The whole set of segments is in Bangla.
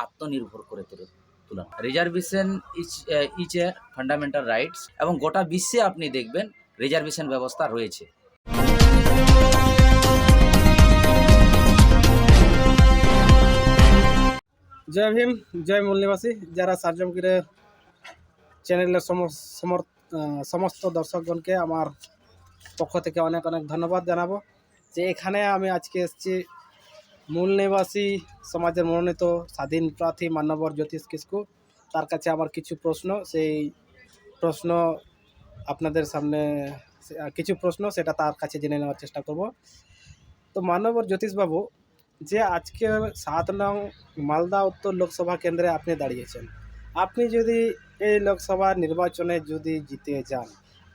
আত্মনির্ভর করে তোলা। Reservation is a fundamental rights এবং গোটা বিশ্বে আপনি দেখবেন রিজার্ভেশন ব্যবস্থা রয়েছে। জয় ভীম, জয় মূল নিবাসী। যারা সার্জমগিরের চ্যানেলের সমস্ত দর্শকগণকে আমার পক্ষ থেকে অনেক অনেক ধন্যবাদ জানাবো যে এখানে আমি আজকে এসেছি মূল নিবাসী সমাজের মনোনীত স্বাধীন প্রার্থী মান্যবর জ্যোতিষ কিসকু। তার কাছে আমার কিছু প্রশ্ন, সেই প্রশ্ন আপনাদের সামনে কিছু প্রশ্ন সেটা তার কাছে জেনে নেওয়ার চেষ্টা করব। তো মান্যবর জ্যোতিষবাবু, যে আজকে 7 নং মালদা উত্তর লোকসভা কেন্দ্রে আপনি দাঁড়িয়েছেন, আপনি যদি এই লোকসভা নির্বাচনে যদি জিতে যান,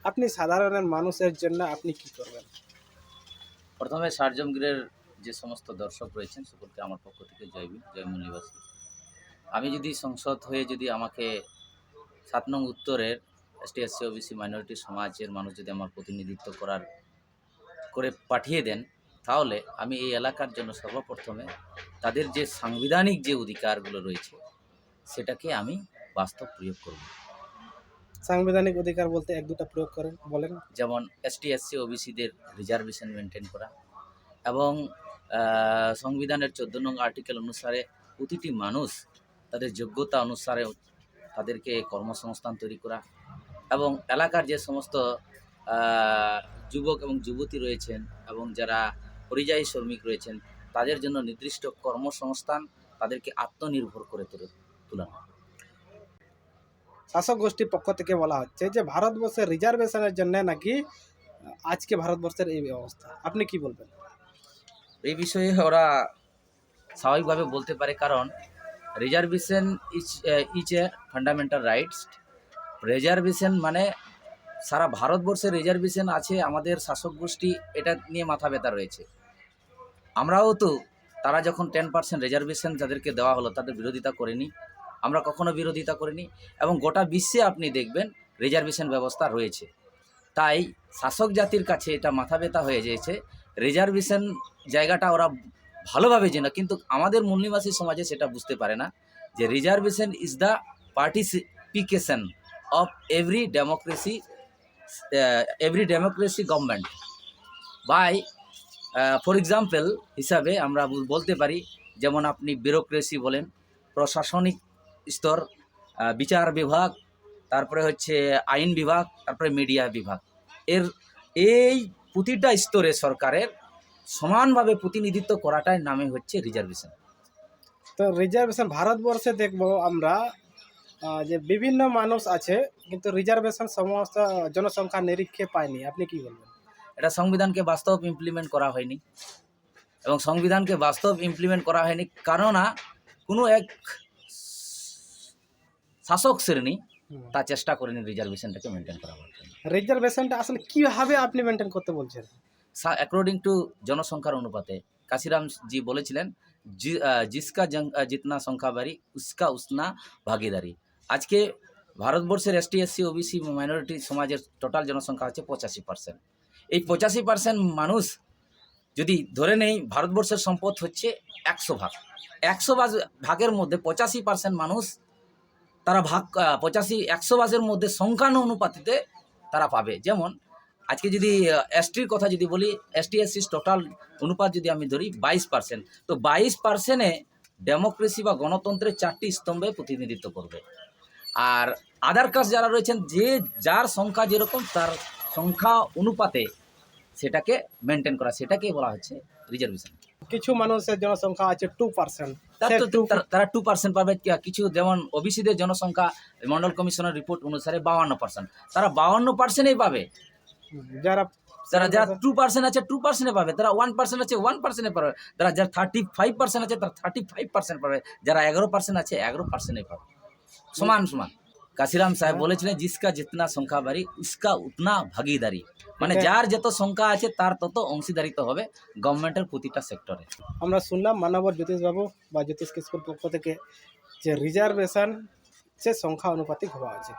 আপনি সাধারণ মানুষের জন্য আপনি কি করবেন? প্রথমে সার্জমগিরের যে সমস্ত দর্শক রয়েছেন সকলকে আমার পক্ষ থেকে জয় ভীম, জয় মূল নিবাসী। আমি যদি সংসদ হয়ে যদি আমাকে 7 নং উত্তরের এসটি এসসি ওবিসি মাইনরিটি সমাজের মানুষ যদি আমার প্রতিনিধিত্ব করে পাঠিয়ে দেন, তাহলে আমি এই এলাকার জন্য সর্বপ্রথমে তাদের যে সাংবিধানিক যে অধিকারগুলো রয়েছে সেটাকে আমি বাস্তব প্রয়োগ করব। সাংবিধানিক অধিকার বলতে এক দুটা প্রয়োগ করেন, বলেন। যেমন এসটি এসসি ওবিসিদের রিজার্ভেশন মেনটেন করা এবং সংবিধানের 14 নং আর্টিকেল অনুসারে প্রতিটি মানুষ তাদের যোগ্যতা অনুসারে তাদেরকে কর্মসংস্থান তৈরি করা এবং এলাকার যে সমস্ত যুবক এবং যুবতী রয়েছেন এবং যারা পরিযায়ী শ্রমিক রয়েছেন তাদের জন্য নির্দিষ্ট কর্মসংস্থান, তাদেরকে আত্মনির্ভর করে তোলা। শাসক গোষ্ঠীর পক্ষ থেকে বলা হচ্ছে যে ভারতবর্ষের রিজার্ভেশনের জন্য নাকি আজকে ভারতবর্ষের এই অবস্থা, আপনি কি বলবেন? এই বিষয়ে ওরা স্বাভাবিকভাবে বলতে পারে, কারণ reservation is a fundamental rights. Reservation মানে সারা ভারতবর্ষের রিজার্ভেশন আছে, আমাদের শাসক গোষ্ঠী এটা নিয়ে মাথা ব্যথা রয়েছে। আমরাও তো তারা যখন 10% রিজার্ভেশন যাদেরকে দেওয়া হলো তাদের বিরোধিতা করিনি, আমরা কখনো বিরোধিতা করিনি এবং গোটা বিশ্বে আপনি দেখবেন রিজার্ভেশন ব্যবস্থা রয়েছে। তাই শাসক জাতির কাছে এটা মাথা ব্যথা হয়ে গিয়েছে, রিজার্ভেশন জায়গাটা ওরা ভালোভাবে জেনে, কিন্তু আমাদের মূল নিবাসী সমাজে সেটা বুঝতে পারে না যে reservation is the participation of every democracy government by for example হিসাবে আমরা বলতে পারি, যেমন আপনি ব্যুরোক্রেসি বলেন, প্রশাসনিক স্তর, বিচার বিভাগ, তারপরে হচ্ছে আইন বিভাগ, তারপরে মিডিয়া বিভাগ, এই প্রতিটা স্তরে সরকারের সমানভাবে প্রতিনিধিত্ব করাটাই নামে হচ্ছে রিজার্ভেশন। তো রিজার্ভেশন ভারতবর্ষে দেখব আমরা যে বিভিন্ন মানুষ আছে কিন্তু রিজার্ভেশন সমস্ত জনসংখ্যা নিরীক্ষে পায়নি, আপনি কি বলবেন? এটা সংবিধানকে বাস্তব ইমপ্লিমেন্ট করা হয়নি এবং সংবিধানকে বাস্তব ইমপ্লিমেন্ট করা হয়নি কারণ কোনো এক শাসক শ্রেণী তা চেষ্টা করেনি রিজার্ভেশনটাকে মেনটেন করা হয়। রিজার্ভেশনটা আসলে কিভাবে আপনি মেনটেন করতে বলছেন? অ্যাকর্ডিং টু জনসংখ্যার অনুপাতে কাশিরাম জি বলেছিলেন, জিসকা জিতনা সংখ্যা বাড়ি উসকা উসনা ভাগিদারি। আজকে ভারতবর্ষের এসটি এসসি ওবিসি মাইনরিটি সমাজের টোটাল জনসংখ্যা হচ্ছে 85%। এই 85% মানুষ যদি ধরে নেই ভারতবর্ষের সম্পদ হচ্ছে 100 ভাগ, 100 ভাগের মধ্যে 85% মানুষ তারা 100 ভাগের মধ্যে সংখ্যানো অনুপাতিতে তারা পাবে। যেমন আজকে যদি এসটির কথা যদি বলি, এসটি এসসি টোটাল অনুপাত যদি আমি ধরি 22%, তো 22%-এ ডেমোক্রেসি বা গণতন্ত্রের 4টি স্তম্ভে প্রতিনিধিত্ব করবে। আর আদার কাস্ট যারা রয়েছেন, যে যার সংখ্যা যেরকম তার সংখ্যা অনুপাতে সেটাকে মেনটেন করা, সেটাকেই বলা হচ্ছে রিজার্ভেশন। কিছু মানুষের জনসংখ্যা আছে 2%, তারা 2% পাবে। কিছু যেমন ওবিসিদের জনসংখ্যা মন্ডল কমিশনের রিপোর্ট অনুসারে 52%, তারা 52%-ই পাবে। যারা 2% আছে 2% পাবে, তারা 1% আছে 1% পাবে, যারা 35% আছে তারা 35% পাবে, যারা 11% আছে 11%-ই পাবে, সমান সমান। কাশিরাম সাহেব বলেছিলেন, জিসকা জিতনা সংখ্যা বাড়ি উসকা উতনা ভাগিদারি, মানে যার যত সংখ্যা আছে তার তত অংশীদারিত্ব হবে গভর্নমেন্টের প্রতিটা সেক্টরে। আমরা শুনলাম মানবর জ্যোতিষবাবু বা জ্যোতিষ কিসকোর পক্ষ থেকে যে রিজার্ভেশন সে সংখ্যা অনুপাতিক হওয়া উচিত।